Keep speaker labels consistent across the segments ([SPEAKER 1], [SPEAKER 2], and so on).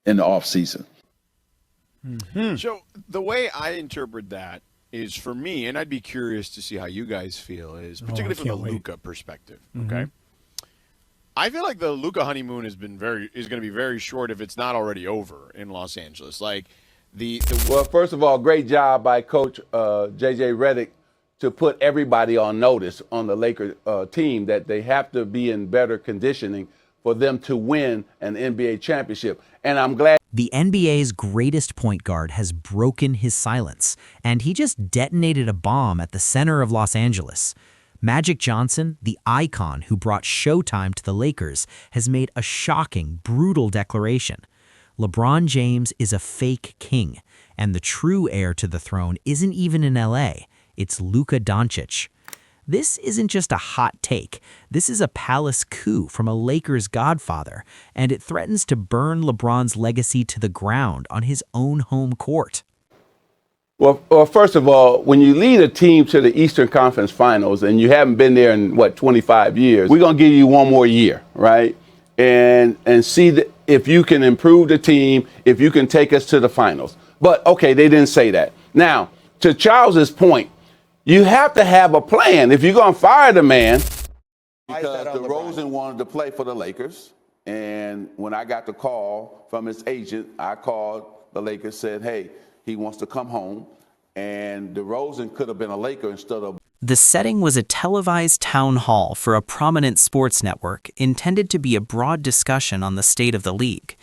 [SPEAKER 1] in the offseason.
[SPEAKER 2] So the way I interpret that is, for me, and I'd be curious to see how you guys feel, is particularly from the Luka perspective. Okay, I feel like the Luka honeymoon is going to be very short if it's not already over in Los Angeles. Like
[SPEAKER 3] Well, first of all, great job by Coach J.J. Redick to put everybody on notice on the Lakers team that they have to be in better conditioning for them to win an NBA championship. And I'm glad.
[SPEAKER 4] The NBA's greatest point guard has broken his silence, and he just detonated a bomb at the center of Los Angeles. Magic Johnson, the icon who brought Showtime to the Lakers, has made a shocking, brutal declaration. LeBron James is a fake king, and the true heir to the throne isn't even in LA. It's Luka Dončić. This isn't just a hot take. This is a palace coup from a Lakers godfather, and it threatens to burn LeBron's legacy to the ground on his own home court.
[SPEAKER 3] Well, first of all, when you lead a team to the Eastern Conference Finals and you haven't been there in, 25 years, we're going to give you one more year, right? And see if you can improve the team, if you can take us to the finals. But, okay, they didn't say that. Now, to Charles's point, you have to have a plan. If you're going to fire the man, because DeRozan wanted to play for the Lakers, and when I got the call from his agent, I called the Lakers, said, hey, he wants to come home, and DeRozan could have been a Laker instead of.
[SPEAKER 4] The setting was a televised town hall for a prominent sports network intended to be a broad discussion on the state of the league.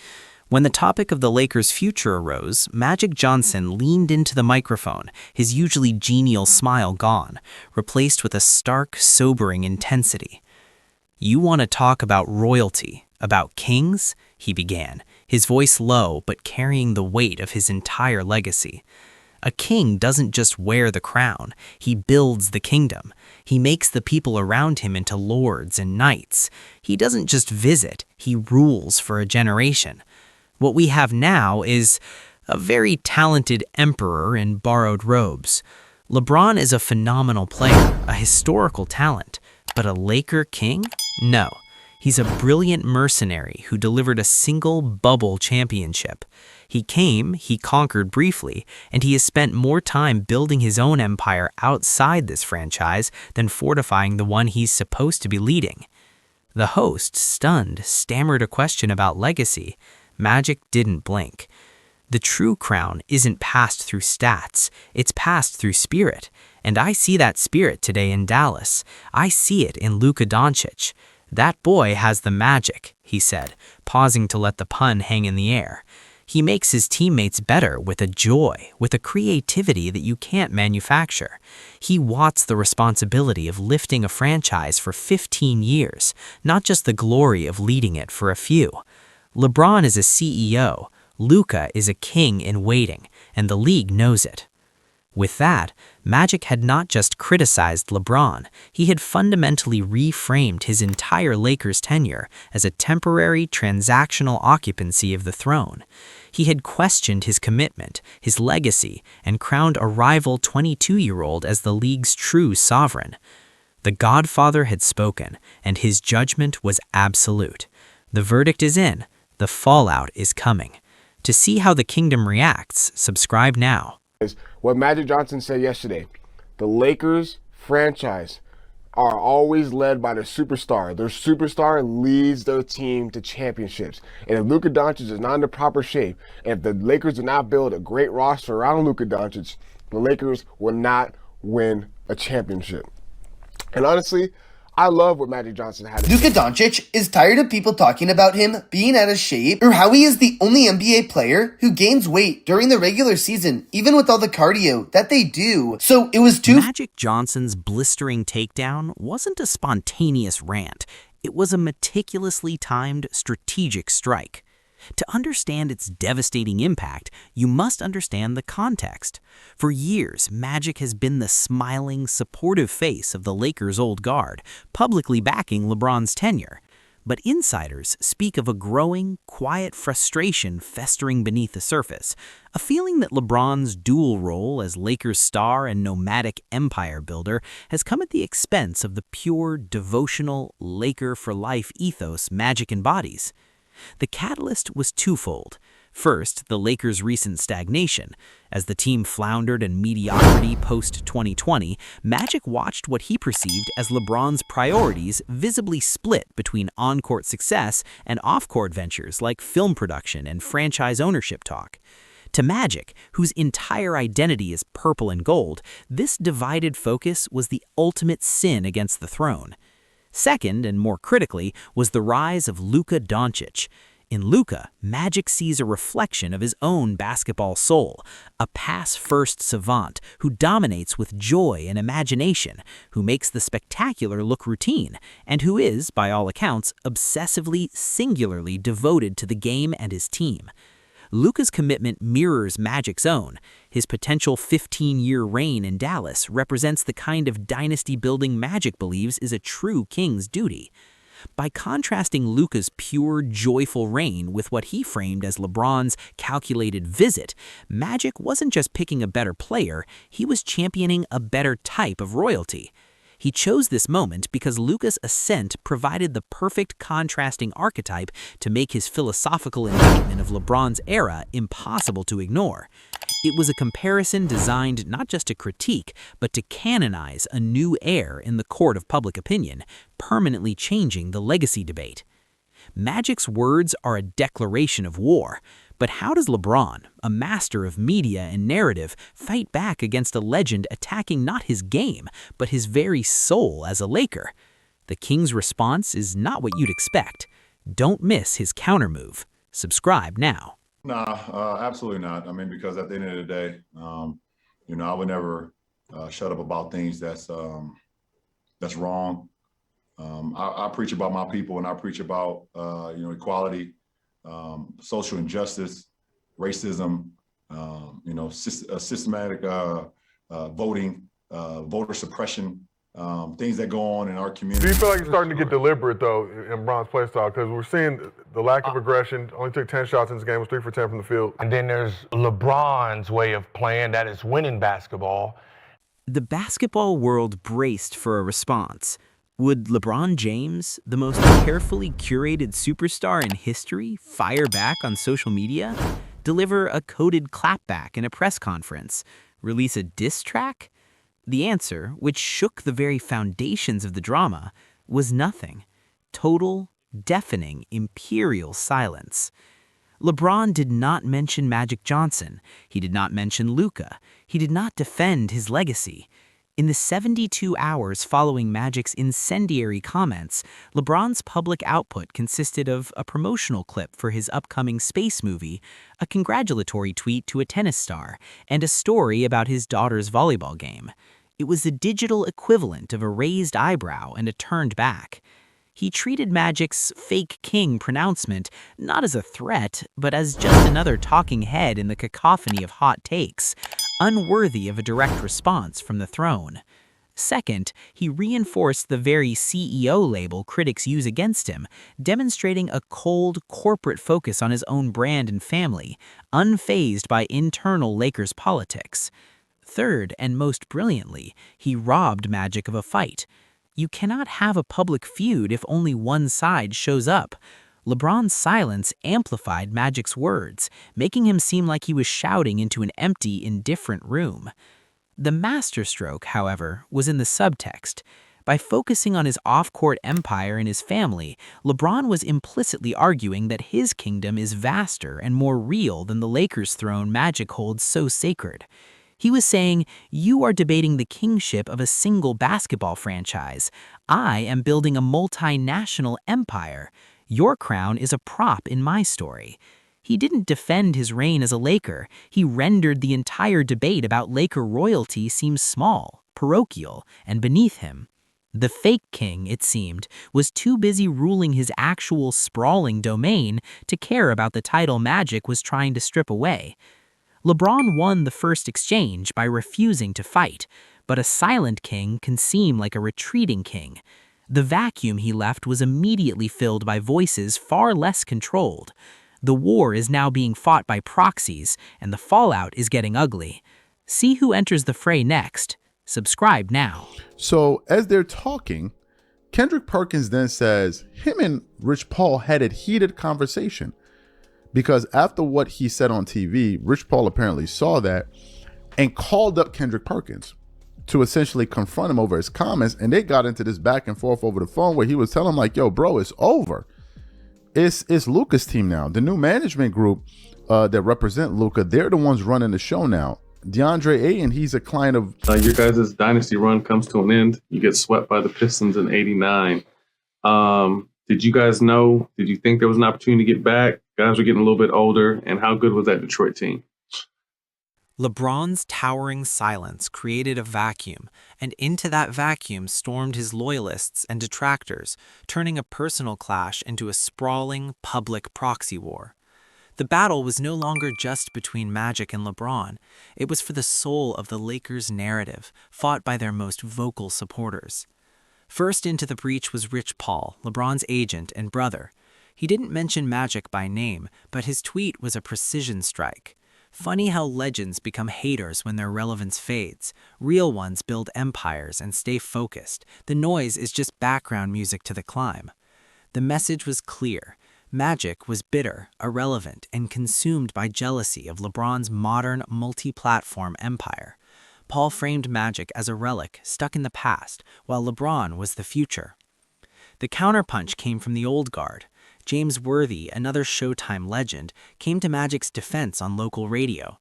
[SPEAKER 4] When the topic of the Lakers' future arose, Magic Johnson leaned into the microphone, his usually genial smile gone, replaced with a stark, sobering intensity. "You want to talk about royalty, about kings?" he began, his voice low but carrying the weight of his entire legacy. A king doesn't just wear the crown, he builds the kingdom. He makes the people around him into lords and knights. He doesn't just visit, he rules for a generation. What we have now is a very talented emperor in borrowed robes. LeBron is a phenomenal player, a historical talent, but a Laker king? No. He's a brilliant mercenary who delivered a single bubble championship. He came, he conquered briefly, and he has spent more time building his own empire outside this franchise than fortifying the one he's supposed to be leading. The host, stunned, stammered a question about legacy. Magic didn't blink. The true crown isn't passed through stats, it's passed through spirit. And I see that spirit today in Dallas. I see it in Luka Dončić. "That boy has the magic," he said, pausing to let the pun hang in the air. He makes his teammates better with a joy, with a creativity that you can't manufacture. He wants the responsibility of lifting a franchise for 15 years, not just the glory of leading it for a few. LeBron is a CEO, Luka is a king in waiting, and the league knows it. With that, Magic had not just criticized LeBron, he had fundamentally reframed his entire Lakers tenure as a temporary transactional occupancy of the throne. He had questioned his commitment, his legacy, and crowned a rival 22-year-old as the league's true sovereign. The Godfather had spoken, and his judgment was absolute. The verdict is in, the fallout is coming. To see how the kingdom reacts, subscribe now.
[SPEAKER 5] What Magic Johnson said yesterday, the Lakers franchise are always led by their superstar. Their superstar leads their team to championships. And if Luka Dončić is not in the proper shape, and if the Lakers do not build a great roster around Luka Dončić, the Lakers will not win a championship. And honestly, I love what Magic Johnson had to
[SPEAKER 6] Luka Dončić is tired of people talking about him being out of shape or how he is the only NBA player who gains weight during the regular season, even with all the cardio that they do. So it was too...
[SPEAKER 4] Magic Johnson's blistering takedown wasn't a spontaneous rant. It was a meticulously timed, strategic strike. To understand its devastating impact, you must understand the context. For years, Magic has been the smiling, supportive face of the Lakers' old guard, publicly backing LeBron's tenure. But insiders speak of a growing, quiet frustration festering beneath the surface, a feeling that LeBron's dual role as Lakers star and nomadic empire builder has come at the expense of the pure, devotional, Laker-for-life ethos Magic embodies. The catalyst was twofold. First, the Lakers' recent stagnation. As the team floundered in mediocrity post-2020, Magic watched what he perceived as LeBron's priorities visibly split between on-court success and off-court ventures like film production and franchise ownership talk. To Magic, whose entire identity is purple and gold, this divided focus was the ultimate sin against the throne. Second, and more critically, was the rise of Luka Dončić. In Luka, Magic sees a reflection of his own basketball soul, a pass-first savant who dominates with joy and imagination, who makes the spectacular look routine, and who is, by all accounts, obsessively, singularly devoted to the game and his team. Luka's commitment mirrors Magic's own. His potential 15-year reign in Dallas represents the kind of dynasty-building Magic believes is a true king's duty. By contrasting Luka's pure, joyful reign with what he framed as LeBron's calculated visit, Magic wasn't just picking a better player, he was championing a better type of royalty. He chose this moment because Luka's ascent provided the perfect contrasting archetype to make his philosophical indictment of LeBron's era impossible to ignore. It was a comparison designed not just to critique, but to canonize a new heir in the court of public opinion, permanently changing the legacy debate. Magic's words are a declaration of war, but how does LeBron, a master of media and narrative, fight back against a legend attacking not his game, but his very soul as a Laker? The King's response is not what you'd expect. Don't miss his countermove. Subscribe now.
[SPEAKER 1] Nah, absolutely not. I mean, because at the end of the day, I would never shut up about things that's wrong. I preach about my people, and I preach about equality, social injustice, racism, systematic voting, voter suppression, things that go on in our community.
[SPEAKER 7] Do you feel like it's starting to get deliberate, though, in Bron's play style? Because we're seeing the lack of aggression. Only took 10 shots in this game, was 3 for 10 from the field.
[SPEAKER 8] And then there's LeBron's way of playing, that is winning basketball.
[SPEAKER 4] The basketball world braced for a response. Would LeBron James, the most carefully curated superstar in history, fire back on social media? Deliver a coded clapback in a press conference? Release a diss track? The answer, which shook the very foundations of the drama, was nothing. Total, deafening, imperial silence. LeBron did not mention Magic Johnson. He did not mention Luka. He did not defend his legacy. In the 72 hours following Magic's incendiary comments, LeBron's public output consisted of a promotional clip for his upcoming space movie, a congratulatory tweet to a tennis star, and a story about his daughter's volleyball game. It was the digital equivalent of a raised eyebrow and a turned back. He treated Magic's fake king pronouncement not as a threat, but as just another talking head in the cacophony of hot takes, unworthy of a direct response from the throne. Second, he reinforced the very CEO label critics use against him, demonstrating a cold, corporate focus on his own brand and family, unfazed by internal Lakers politics. Third, and most brilliantly, he robbed Magic of a fight. You cannot have a public feud if only one side shows up. LeBron's silence amplified Magic's words, making him seem like he was shouting into an empty, indifferent room. The masterstroke, however, was in the subtext. By focusing on his off-court empire and his family, LeBron was implicitly arguing that his kingdom is vaster and more real than the Lakers' throne Magic holds so sacred. He was saying, you are debating the kingship of a single basketball franchise. I am building a multinational empire. Your crown is a prop in my story. He didn't defend his reign as a Laker. He rendered the entire debate about Laker royalty seem small, parochial, and beneath him. The fake king, it seemed, was too busy ruling his actual sprawling domain to care about the title Magic was trying to strip away. LeBron won the first exchange by refusing to fight, but a silent king can seem like a retreating king. The vacuum he left was immediately filled by voices far less controlled. The war is now being fought by proxies, and the fallout is getting ugly. See who enters the fray next. Subscribe now.
[SPEAKER 9] So as they're talking, Kendrick Perkins then says him and Rich Paul had a heated conversation. because after what he said on TV, Rich Paul apparently saw that and called up Kendrick Perkins to essentially confront him over his comments. And they got into this back and forth over the phone where he was telling him like, yo, bro, it's over. It's Luka's team now. The new management group that represent Luka, they're the ones running the show now. DeAndre Ayton, he's a client of...
[SPEAKER 10] your guys' dynasty run comes to an end. You get swept by the Pistons in 89. Did you guys know? Did you think there was an opportunity to get back? Guys were getting a little bit older. And how good was that Detroit team?
[SPEAKER 4] LeBron's towering silence created a vacuum, and into that vacuum stormed his loyalists and detractors, turning a personal clash into a sprawling, public proxy war. The battle was no longer just between Magic and LeBron. It was for the soul of the Lakers' narrative, fought by their most vocal supporters. First into the breach was Rich Paul, LeBron's agent and brother. He didn't mention Magic by name, but his tweet was a precision strike. Funny how legends become haters when their relevance fades. Real ones build empires and stay focused. The noise is just background music to the climb. The message was clear. Magic was bitter, irrelevant, and consumed by jealousy of LeBron's modern, multi-platform empire. Paul framed Magic as a relic stuck in the past, while LeBron was the future. The counterpunch came from the old guard. James Worthy, another Showtime legend, came to Magic's defense on local radio.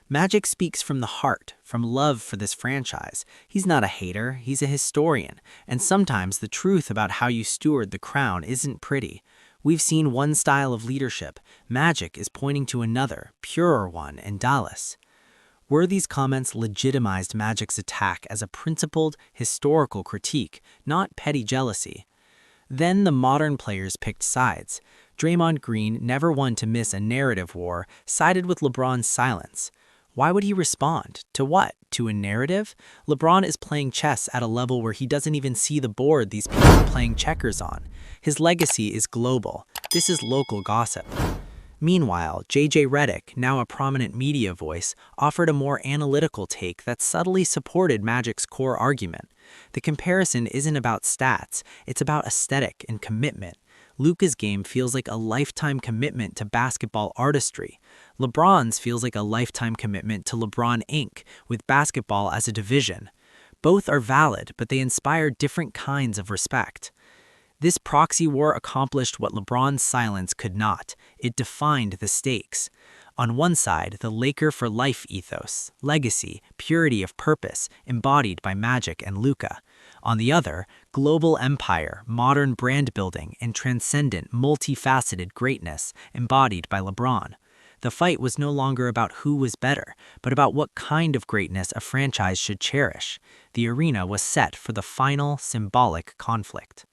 [SPEAKER 4] Magic speaks from the heart, from love for this franchise. He's not a hater, he's a historian, and sometimes the truth about how you steward the crown isn't pretty. We've seen one style of leadership. Magic is pointing to another, purer one in Dallas. Worthy's comments legitimized Magic's attack as a principled, historical critique, not petty jealousy. Then the modern players picked sides. Draymond Green, never one to miss a narrative war, sided with LeBron's silence. Why would he respond? To what? To a narrative? LeBron is playing chess at a level where he doesn't even see the board these people are playing checkers on. His legacy is global. This is local gossip. Meanwhile, J.J. Redick, now a prominent media voice, offered a more analytical take that subtly supported Magic's core argument. The comparison isn't about stats, it's about aesthetic and commitment. Luka's game feels like a lifetime commitment to basketball artistry. LeBron's feels like a lifetime commitment to LeBron Inc., with basketball as a division. Both are valid, but they inspire different kinds of respect. This proxy war accomplished what LeBron's silence could not. It defined the stakes. On one side, the Laker for life ethos, legacy, purity of purpose, embodied by Magic and Luka. On the other, global empire, modern brand building, and transcendent, multifaceted greatness, embodied by LeBron. The fight was no longer about who was better, but about what kind of greatness a franchise should cherish. The arena was set for the final, symbolic conflict.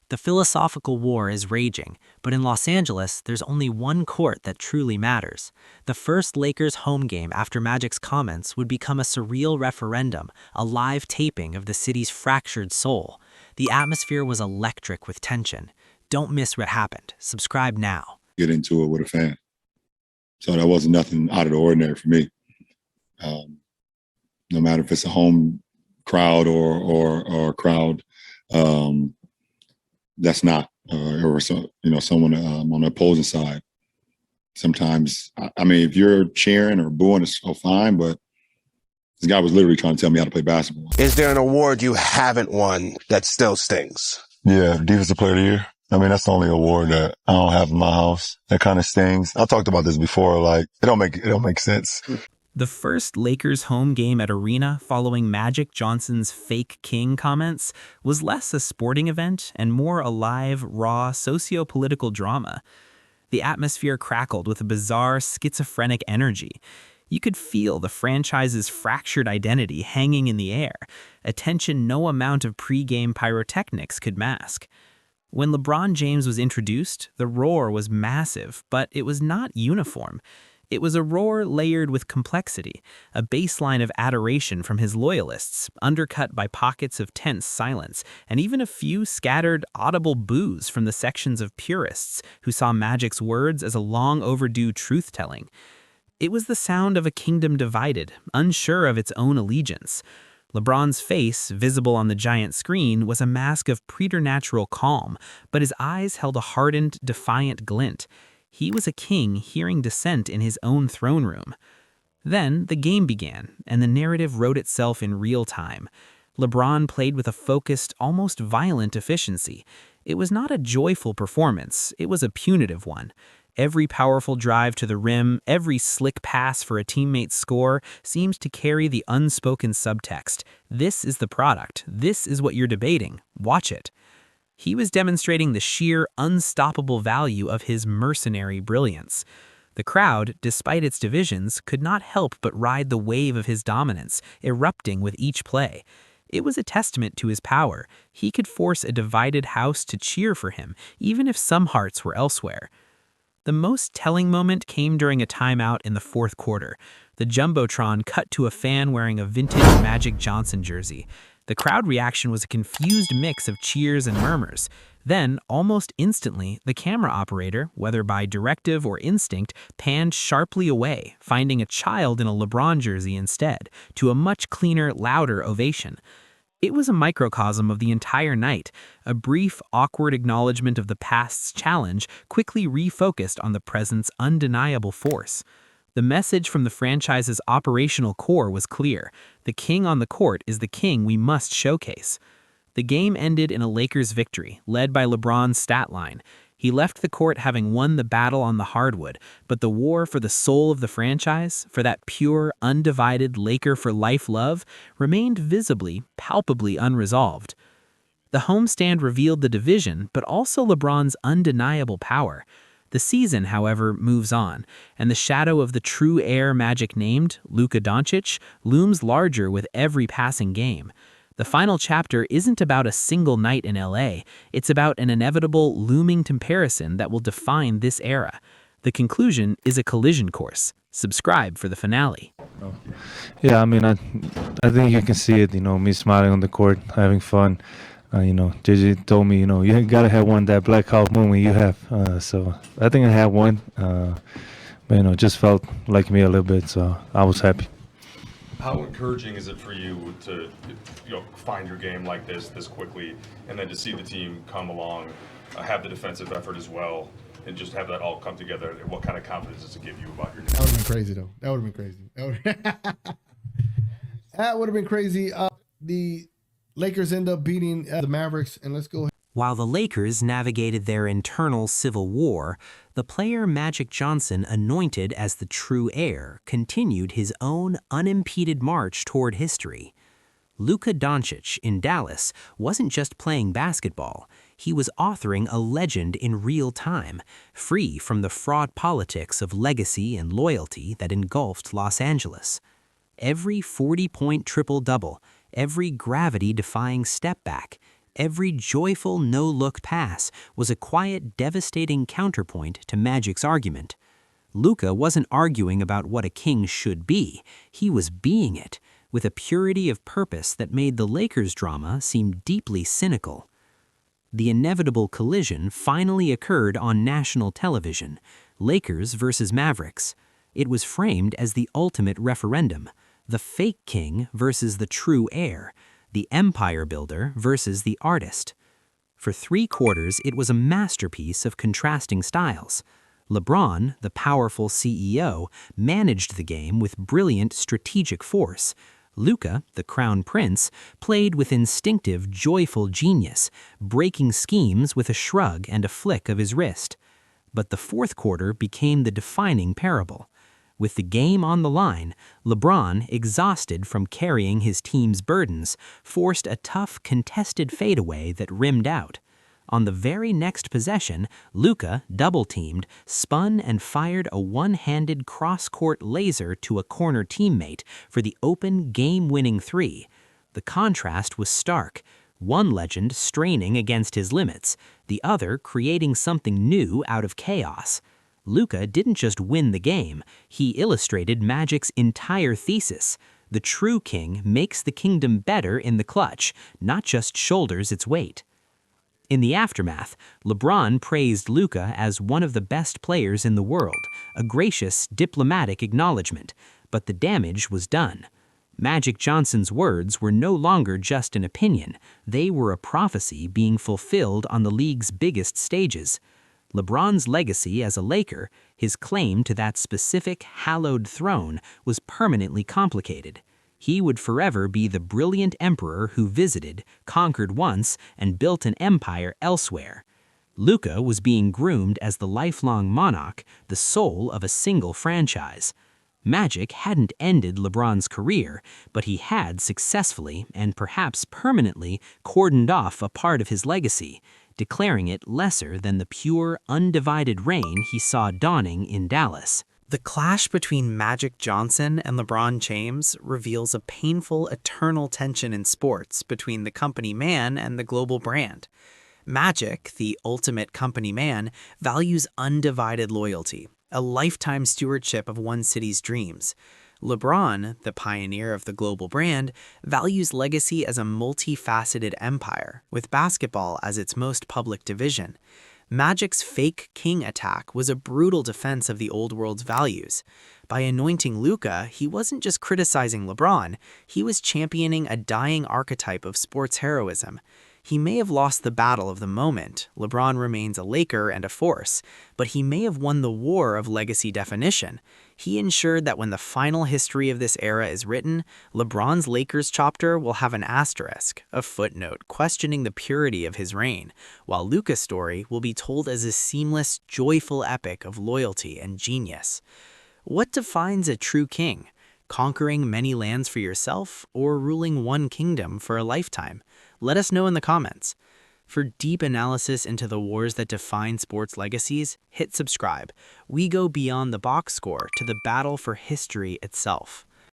[SPEAKER 4] The philosophical war is raging, but in Los Angeles, there's only one court that truly matters. The first Lakers home game after Magic's comments would become a surreal referendum, a live taping of the city's fractured soul. The atmosphere was electric with tension. Don't miss what happened. Subscribe now.
[SPEAKER 1] Get into it with a fan. So that wasn't nothing out of the ordinary for me. No matter if it's a home crowd or a crowd, that's not, or someone on the opposing side. Sometimes, I mean, if you're cheering or booing, it's so fine, but this guy was literally trying to tell me how to play basketball.
[SPEAKER 11] Is there an award you haven't won that still stings?
[SPEAKER 12] Yeah, Defensive Player of the Year. I mean, that's the only award that I don't have in my house. That kind of stings. I talked about this before. Like, it don't make sense.
[SPEAKER 4] The first Lakers home game at Arena following Magic Johnson's fake king comments was less a sporting event and more a live, raw, socio-political drama. The atmosphere crackled with a bizarre, schizophrenic energy. You could feel the franchise's fractured identity hanging in the air, a tension no amount of pre-game pyrotechnics could mask. When LeBron James was introduced, the roar was massive, but it was not uniform. It was a roar layered with complexity, a baseline of adoration from his loyalists, undercut by pockets of tense silence, and even a few scattered, audible boos from the sections of purists who saw Magic's words as a long-overdue truth-telling. It was the sound of a kingdom divided, unsure of its own allegiance. LeBron's face, visible on the giant screen, was a mask of preternatural calm, but his eyes held a hardened, defiant glint. He was a king hearing dissent in his own throne room. Then the game began, and the narrative wrote itself in real time. LeBron played with a focused, almost violent efficiency. It was not a joyful performance, it was a punitive one. Every powerful drive to the rim, every slick pass for a teammate's score seems to carry the unspoken subtext. This is the product. This is what you're debating. Watch it. He was demonstrating the sheer, unstoppable value of his mercenary brilliance. The crowd, despite its divisions, could not help but ride the wave of his dominance, erupting with each play. It was a testament to his power. He could force a divided house to cheer for him, even if some hearts were elsewhere. The most telling moment came during a timeout in the fourth quarter. The Jumbotron cut to a fan wearing a vintage Magic Johnson jersey. The crowd reaction was a confused mix of cheers and murmurs. Then, almost instantly, the camera operator, whether by directive or instinct, panned sharply away, finding a child in a LeBron jersey instead, to a much cleaner, louder ovation. It was a microcosm of the entire night. A brief, awkward acknowledgement of the past's challenge quickly refocused on the present's undeniable force. The message from the franchise's operational core was clear. The king on the court is the king we must showcase. The game ended in a Lakers victory, led by LeBron's stat line. He left the court having won the battle on the hardwood, but the war for the soul of the franchise, for that pure, undivided Laker-for-life love, remained visibly, palpably unresolved. The homestand revealed the division, but also LeBron's undeniable power. The season, however, moves on, and the shadow of the true heir Magic named, Luka Dončić, looms larger with every passing game. The final chapter isn't about a single night in LA, it's about an inevitable, looming comparison that will define this era. The conclusion is a collision course. Subscribe for the finale.
[SPEAKER 13] Yeah, I mean, I think you can see it, me smiling on the court, having fun. JJ told me, you gotta have one that blackout moment you have. So I think I had one, but just felt like me a little bit, so I was happy.
[SPEAKER 14] How encouraging is it for you to find your game like this quickly, and then to see the team come along, have the defensive effort as well, and just have that all come together? What kind of confidence does it give you about your game?
[SPEAKER 15] That would have been crazy, though. That would have been crazy. That would have been crazy. The Lakers end up beating the Mavericks, and let's go ahead.
[SPEAKER 4] While the Lakers navigated their internal civil war, the player Magic Johnson, anointed as the true heir, continued his own unimpeded march toward history. Luka Dončić in Dallas wasn't just playing basketball, he was authoring a legend in real time, free from the fraught politics of legacy and loyalty that engulfed Los Angeles. Every 40-point triple-double, every gravity-defying step-back, every joyful no-look pass was a quiet, devastating counterpoint to Magic's argument. Luka wasn't arguing about what a king should be, he was being it, with a purity of purpose that made the Lakers drama seem deeply cynical. The inevitable collision finally occurred on national television, Lakers versus Mavericks. It was framed as the ultimate referendum, the fake king versus the true heir, the empire builder versus the artist. For 3 quarters, it was a masterpiece of contrasting styles. LeBron, the powerful CEO, managed the game with brilliant strategic force. Luka, the crown prince, played with instinctive, joyful genius, breaking schemes with a shrug and a flick of his wrist. But the fourth quarter became the defining parable. With the game on the line, LeBron, exhausted from carrying his team's burdens, forced a tough, contested fadeaway that rimmed out. On the very next possession, Luka, double-teamed, spun and fired a one-handed cross-court laser to a corner teammate for the open, game-winning 3. The contrast was stark. One legend straining against his limits, the other creating something new out of chaos. Luka didn't just win the game, he illustrated Magic's entire thesis. The true king makes the kingdom better in the clutch, not just shoulders its weight. In the aftermath, LeBron praised Luka as one of the best players in the world, a gracious, diplomatic acknowledgement, but the damage was done. Magic Johnson's words were no longer just an opinion, they were a prophecy being fulfilled on the league's biggest stages. LeBron's legacy as a Laker, his claim to that specific hallowed throne, was permanently complicated. He would forever be the brilliant emperor who visited, conquered once, and built an empire elsewhere. Luka was being groomed as the lifelong monarch, the soul of a single franchise. Magic hadn't ended LeBron's career, but he had successfully and perhaps permanently cordoned off a part of his legacy, declaring it lesser than the pure, undivided reign he saw dawning in Dallas. The clash between Magic Johnson and LeBron James reveals a painful, eternal tension in sports between the company man and the global brand. Magic, the ultimate company man, values undivided loyalty, a lifetime stewardship of one city's dreams. LeBron, the pioneer of the global brand, values legacy as a multifaceted empire, with basketball as its most public division. Magic's fake king attack was a brutal defense of the old world's values. By anointing Luka, he wasn't just criticizing LeBron, he was championing a dying archetype of sports heroism. He may have lost the battle of the moment. LeBron remains a Laker and a force, but he may have won the war of legacy definition. He ensured that when the final history of this era is written, LeBron's Lakers chapter will have an asterisk, a footnote questioning the purity of his reign, while Luka's story will be told as a seamless, joyful epic of loyalty and genius. What defines a true king? Conquering many lands for yourself, or ruling one kingdom for a lifetime? Let us know in the comments. For deep analysis into the wars that define sports legacies, hit subscribe. We go beyond the box score to the battle for history itself.